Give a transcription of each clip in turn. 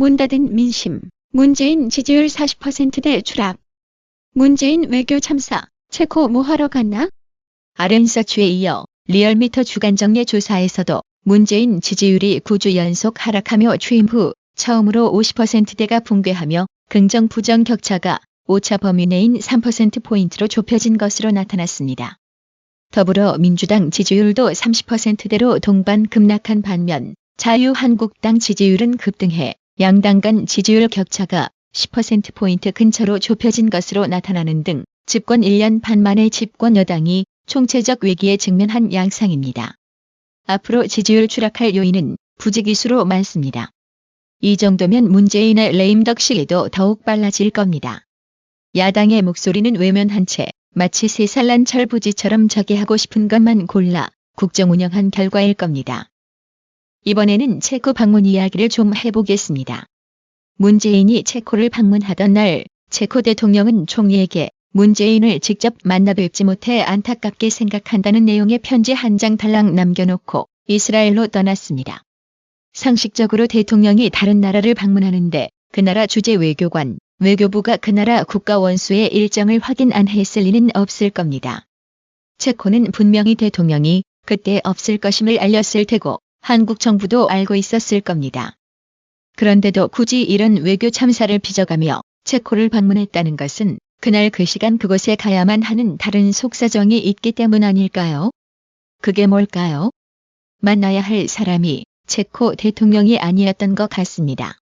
문 닫은 민심, 문재인 지지율 40%대 추락. 문재인 외교 참사, 체코 뭐하러 갔나? 아랜서치에 이어 리얼미터 주간정례 조사에서도 문재인 지지율이 9주 연속 하락하며 취임 후 처음으로 50%대가 붕괴하며 긍정 부정 격차가 오차 범위 내인 3%포인트로 좁혀진 것으로 나타났습니다. 더불어민주당 지지율도 30%대로 동반 급락한 반면 자유한국당 지지율은 급등해 양당 간 지지율 격차가 10%포인트 근처로 좁혀진 것으로 나타나는 등 집권 1년 반 만에 집권 여당이 총체적 위기에 직면한 양상입니다. 앞으로 지지율 추락할 요인은 부지기수로 많습니다. 이 정도면 문재인의 레임덕 시기도 더욱 빨라질 겁니다. 야당의 목소리는 외면한 채 마치 3살 난 철부지처럼 저기 하고 싶은 것만 골라 국정 운영한 결과일 겁니다. 이번에는 체코 방문 이야기를 좀 해보겠습니다. 문재인이 체코를 방문하던 날 체코 대통령은 총리에게 문재인을 직접 만나 뵙지 못해 안타깝게 생각한다는 내용의 편지 한 장 달랑 남겨놓고 이스라엘로 떠났습니다. 상식적으로 대통령이 다른 나라를 방문하는데 그 나라 주재 외교관, 외교부가 그 나라 국가원수의 일정을 확인 안 했을 리는 없을 겁니다. 체코는 분명히 대통령이 그때 없을 것임을 알렸을 테고 한국 정부도 알고 있었을 겁니다. 그런데도 굳이 이런 외교 참사를 빚어가며 체코를 방문했다는 것은 그날 그 시간 그곳에 가야만 하는 다른 속사정이 있기 때문 아닐까요? 그게 뭘까요? 만나야 할 사람이 체코 대통령이 아니었던 것 같습니다.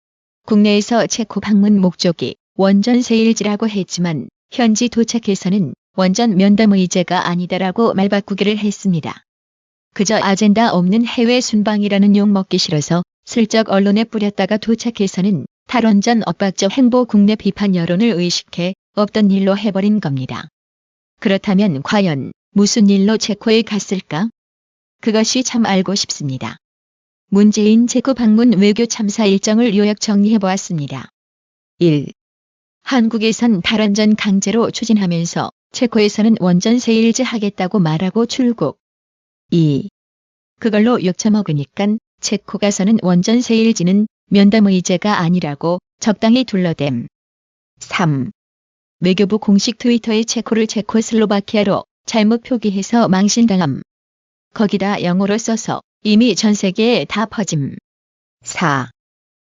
국내에서 체코 방문 목적이 원전 세일지라고 했지만 현지 도착해서는 원전 면담 의제가 아니다라고 말바꾸기를 했습니다. 그저 아젠다 없는 해외 순방이라는 욕 먹기 싫어서 슬쩍 언론에 뿌렸다가 도착해서는 탈원전 엇박적 행보 국내 비판 여론을 의식해 없던 일로 해버린 겁니다. 그렇다면 과연 무슨 일로 체코에 갔을까? 그것이 참 알고 싶습니다. 문재인 체코 방문 외교 참사 일정을 요약 정리해보았습니다. 1. 한국에선 탈원전 강제로 추진하면서 체코에서는 원전 세일즈 하겠다고 말하고 출국. 2. 그걸로 욕처먹으니깐 체코 가서는 원전 세일지는 면담 의제가 아니라고 적당히 둘러댐. 3. 외교부 공식 트위터에 체코를 체코슬로바키아로 잘못 표기해서 망신당함. 거기다 영어로 써서 이미 전 세계에 다 퍼짐. 4.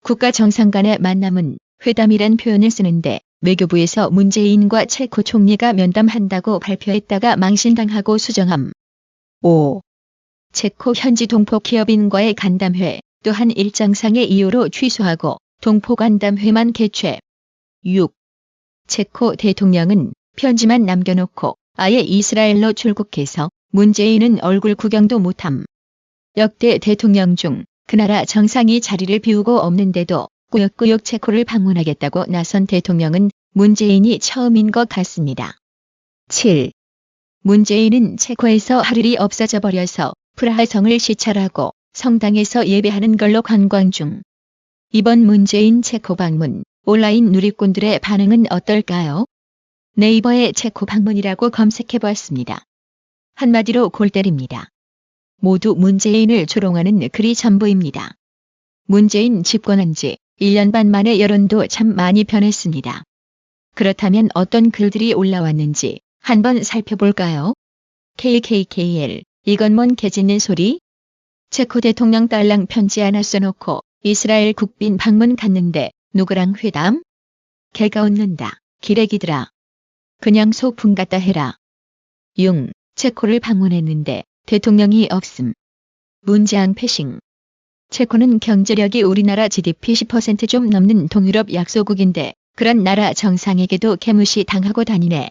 국가 정상 간의 만남은 회담이란 표현을 쓰는데 외교부에서 문재인과 체코 총리가 면담한다고 발표했다가 망신당하고 수정함. 5. 체코 현지 동포 기업인과의 간담회 또한 일정상의 이유로 취소하고 동포 간담회만 개최. 6. 체코 대통령은 편지만 남겨놓고 아예 이스라엘로 출국해서 문재인은 얼굴 구경도 못함. 역대 대통령 중 그 나라 정상이 자리를 비우고 없는데도 꾸역꾸역 체코를 방문하겠다고 나선 대통령은 문재인이 처음인 것 같습니다. 7. 문재인은 체코에서 할 일이 없어져 버려서 프라하 성을 시찰하고 성당에서 예배하는 걸로 관광 중. 이번 문재인 체코 방문, 온라인 누리꾼들의 반응은 어떨까요? 네이버에 체코 방문이라고 검색해보았습니다. 한마디로 골 때립니다. 모두 문재인을 조롱하는 글이 전부입니다. 문재인 집권한 지 1년 반 만에 여론도 참 많이 변했습니다. 그렇다면 어떤 글들이 올라왔는지 한번 살펴볼까요? KKKL, 이건 뭔 개짖는 소리? 체코 대통령 딸랑 편지 하나 써놓고 이스라엘 국빈 방문 갔는데 누구랑 회담? 개가 웃는다. 기레기들아. 그냥 소풍 갔다 해라. 6. 체코를 방문했는데 대통령이 없음. 문재앙 패싱. 체코는 경제력이 우리나라 GDP 10% 좀 넘는 동유럽 약소국인데 그런 나라 정상에게도 개무시 당하고 다니네.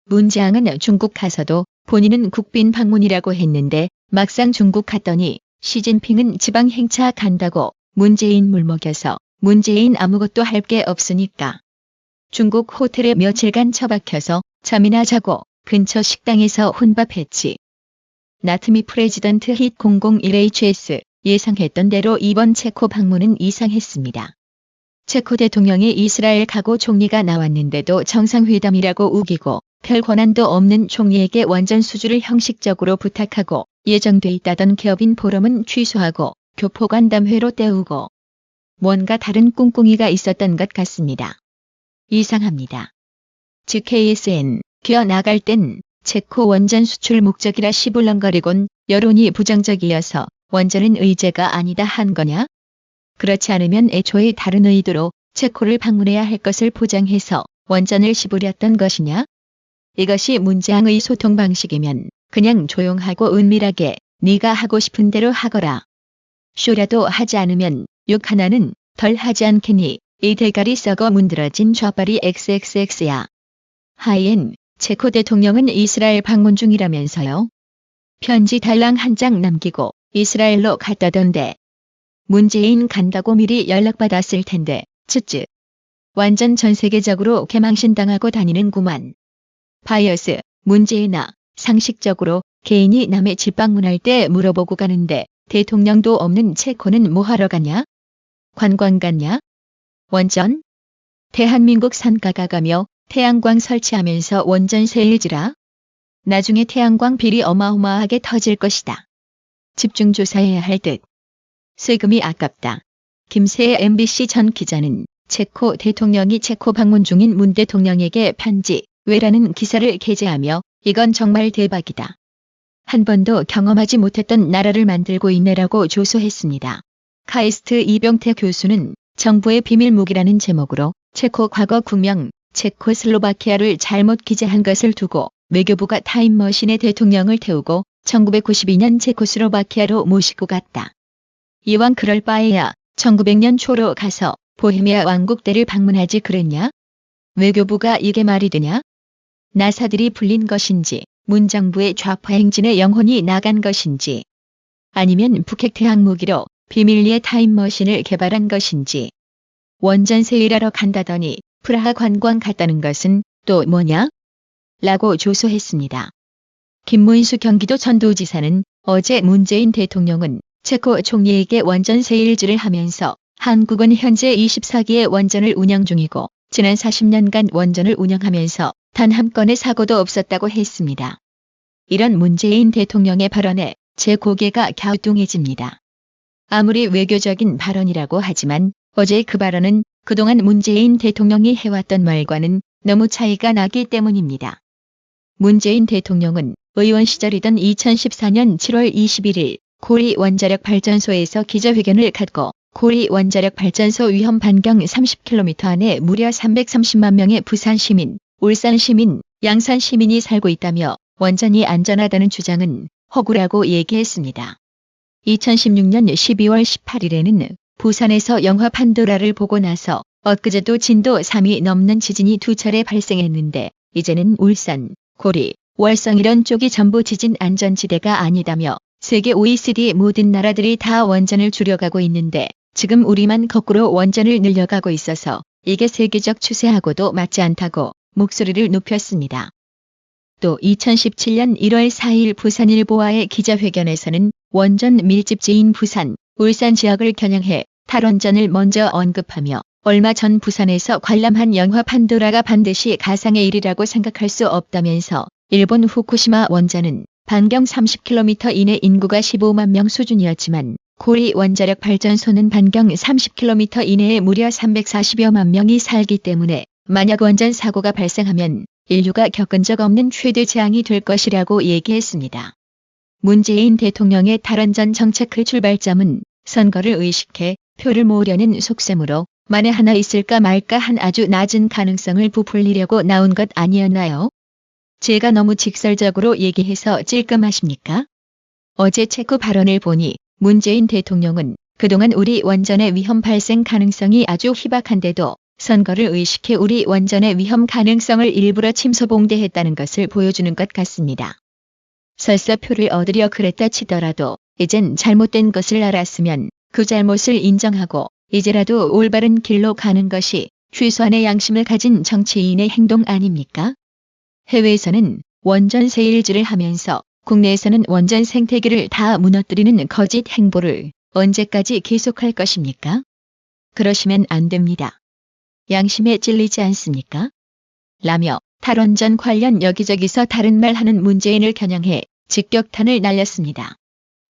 문재앙은 중국 가서도 본인은 국빈 방문이라고 했는데 막상 중국 갔더니 시진핑은 지방 행차 간다고 문재인 물먹여서 문재인 아무것도 할 게 없으니까. 중국 호텔에 며칠간 처박혀서 잠이나 자고 근처 식당에서 혼밥했지. 나트미 프레지던트 힛 001HS 예상했던 대로 이번 체코 방문은 이상했습니다. 체코 대통령이 이스라엘 가고 총리가 나왔는데도 정상회담이라고 우기고 별 권한도 없는 총리에게 원전 수주를 형식적으로 부탁하고 예정돼 있다던 기업인 포럼은 취소하고 교포간담회로 때우고 뭔가 다른 꿍꿍이가 있었던 것 같습니다. 이상합니다. 즉 KSN 기어 나갈 땐 체코 원전 수출 목적이라 시불렁거리곤 여론이 부정적이어서 원전은 의제가 아니다 한 거냐? 그렇지 않으면 애초에 다른 의도로 체코를 방문해야 할 것을 포장해서 원전을 씹으렸던 것이냐? 이것이 문재앙의 소통 방식이면 그냥 조용하고 은밀하게 네가 하고 싶은 대로 하거라. 쇼라도 하지 않으면 욕 하나는 덜 하지 않겠니? 이 대가리 썩어 문드러진 좌빨이 XXX야. 하이엔 체코 대통령은 이스라엘 방문 중이라면서요. 편지 달랑 한 장 남기고 이스라엘로 갔다던데. 문재인 간다고 미리 연락받았을 텐데. 쯧쯧. 완전 전 세계적으로 개망신당하고 다니는구만. 바이어스. 문재인아, 상식적으로 개인이 남의 집 방문할 때 물어보고 가는데 대통령도 없는 체코는 뭐하러 가냐? 관광 갔냐? 원전? 대한민국 산가가 가며 태양광 설치하면서 원전 세일지라? 나중에 태양광 비리 어마어마하게 터질 것이다. 집중 조사해야 할 듯. 세금이 아깝다. 김세애 MBC 전 기자는 체코 대통령이 체코 방문 중인 문 대통령에게 편지 왜라는 기사를 게재하며 이건 정말 대박이다. 한 번도 경험하지 못했던 나라를 만들고 있네라고 조소했습니다. 카이스트 이병태 교수는 정부의 비밀무기라는 제목으로 체코 과거 국명 체코슬로바키아를 잘못 기재한 것을 두고 외교부가 타임머신에 대통령을 태우고 1992년 체코슬로바키아로 모시고 갔다. 이왕 그럴 바에야 1900년 초로 가서 보헤미아 왕국대를 방문하지 그랬냐? 외교부가 이게 말이 되냐? 나사들이 풀린 것인지 문 정부의 좌파 행진에 영혼이 나간 것인지 아니면 북핵 태양무기로 비밀리에 타임머신을 개발한 것인지 원전 세일하러 간다더니 프라하 관광 갔다는 것은 또 뭐냐? 라고 조소했습니다. 김문수 경기도 전도지사는 어제 문재인 대통령은 체코 총리에게 원전 세일지를 하면서 한국은 현재 24기의 원전을 운영 중이고 지난 40년간 원전을 운영하면서 단 한 건의 사고도 없었다고 했습니다. 이런 문재인 대통령의 발언에 제 고개가 갸우뚱해집니다. 아무리 외교적인 발언이라고 하지만 어제 그 발언은 그동안 문재인 대통령이 해왔던 말과는 너무 차이가 나기 때문입니다. 문재인 대통령은 의원 시절이던 2014년 7월 21일 고리 원자력 발전소에서 기자회견을 갖고 고리 원자력 발전소 위험 반경 30km 안에 무려 330만 명의 부산 시민, 울산 시민, 양산 시민이 살고 있다며 원전이 안전하다는 주장은 허구라고 얘기했습니다. 2016년 12월 18일에는 부산에서 영화 판도라를 보고 나서 엊그제도 진도 3이 넘는 지진이 2차례 발생했는데 이제는 울산, 고리, 월성 이런 쪽이 전부 지진 안전지대가 아니다며 세계 OECD 모든 나라들이 다 원전을 줄여가고 있는데 지금 우리만 거꾸로 원전을 늘려가고 있어서 이게 세계적 추세하고도 맞지 않다고 목소리를 높였습니다. 또 2017년 1월 4일 부산일보와의 기자회견에서는 원전 밀집지인 부산, 울산 지역을 겨냥해 탈원전을 먼저 언급하며 얼마 전 부산에서 관람한 영화 판도라가 반드시 가상의 일이라고 생각할 수 없다면서 일본 후쿠시마 원전은 반경 30km 이내 인구가 15만 명 수준이었지만 고리 원자력 발전소는 반경 30km 이내에 무려 340여만 명이 살기 때문에 만약 원전 사고가 발생하면 인류가 겪은 적 없는 최대 재앙이 될 것이라고 얘기했습니다. 문재인 대통령의 탈원전 정책의 출발점은 선거를 의식해 표를 모으려는 속셈으로 만에 하나 있을까 말까 한 아주 낮은 가능성을 부풀리려고 나온 것 아니었나요? 제가 너무 직설적으로 얘기해서 찔끔하십니까? 어제 체코 발언을 보니 문재인 대통령은 그동안 우리 원전의 위험 발생 가능성이 아주 희박한데도 선거를 의식해 우리 원전의 위험 가능성을 일부러 침소봉대했다는 것을 보여주는 것 같습니다. 설사 표를 얻으려 그랬다 치더라도 이젠 잘못된 것을 알았으면 그 잘못을 인정하고 이제라도 올바른 길로 가는 것이 최소한의 양심을 가진 정치인의 행동 아닙니까? 해외에서는 원전 세일즈를 하면서 국내에서는 원전 생태계를 다 무너뜨리는 거짓 행보를 언제까지 계속할 것입니까? 그러시면 안 됩니다. 양심에 찔리지 않습니까? 라며 탈원전 관련 여기저기서 다른 말 하는 문재인을 겨냥해 직격탄을 날렸습니다.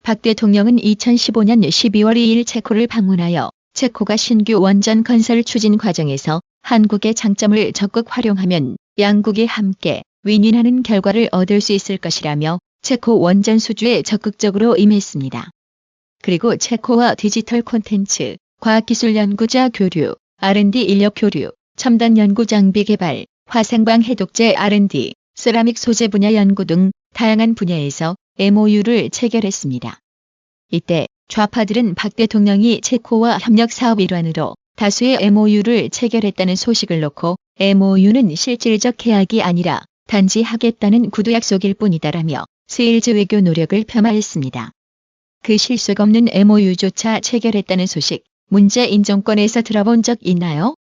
박 대통령은 2015년 12월 2일 체코를 방문하여 체코가 신규 원전 건설 추진 과정에서 한국의 장점을 적극 활용하면 양국이 함께 윈윈하는 결과를 얻을 수 있을 것이라며 체코 원전 수주에 적극적으로 임했습니다. 그리고 체코와 디지털 콘텐츠, 과학기술 연구자 교류, R&D 인력 교류, 첨단 연구 장비 개발, 화생방 해독제 R&D, 세라믹 소재 분야 연구 등 다양한 분야에서 MOU를 체결했습니다. 이때 좌파들은 박 대통령이 체코와 협력 사업 일환으로 다수의 MOU를 체결했다는 소식을 놓고 MOU는 실질적 계약이 아니라 단지 하겠다는 구두 약속일 뿐이다라며 세일즈 외교 노력을 폄하했습니다. 그 실속 없는 MOU조차 체결했다는 소식, 문재인 정권에서 들어본 적 있나요?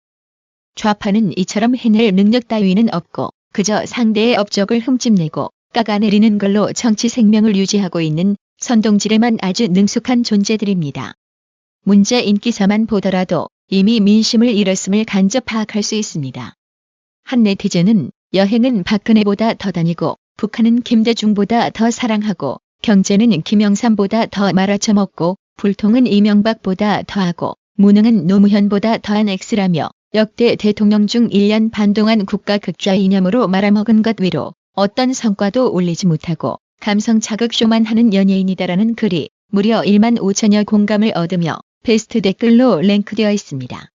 좌파는 이처럼 해낼 능력 따위는 없고 그저 상대의 업적을 흠집내고 깎아내리는 걸로 정치 생명을 유지하고 있는 선동질에만 아주 능숙한 존재들입니다. 문재인 기사만 보더라도 이미 민심을 잃었음을 간접 파악할 수 있습니다. 한 네티즌은 여행은 박근혜보다 더 다니고 북한은 김대중보다 더 사랑하고 경제는 김영삼보다 더 말아쳐먹고 불통은 이명박보다 더하고 무능은 노무현보다 더한 X라며 역대 대통령 중 1년 반 동안 국가 극좌 이념으로 말아먹은 것 외로 어떤 성과도 올리지 못하고 감성 자극쇼만 하는 연예인이다라는 글이 무려 1만 5천여 공감을 얻으며 베스트 댓글로 랭크되어 있습니다.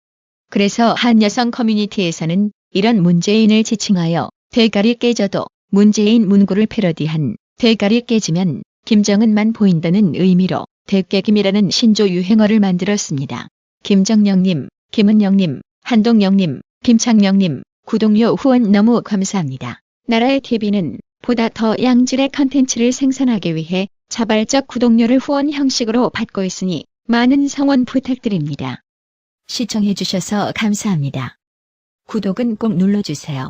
그래서 한 여성 커뮤니티에서는 이런 문재인을 지칭하여 대가리 깨져도 문재인 문구를 패러디한 대가리 깨지면 김정은만 보인다는 의미로 대깨김이라는 신조 유행어를 만들었습니다. 김정영님, 김은영님, 한동영님, 김창명님, 구독료 후원 너무 감사합니다. 나라의 TV는 보다 더 양질의 컨텐츠를 생산하기 위해 자발적 구독료를 후원 형식으로 받고 있으니 많은 성원 부탁드립니다. 시청해주셔서 감사합니다. 구독은 꼭 눌러주세요.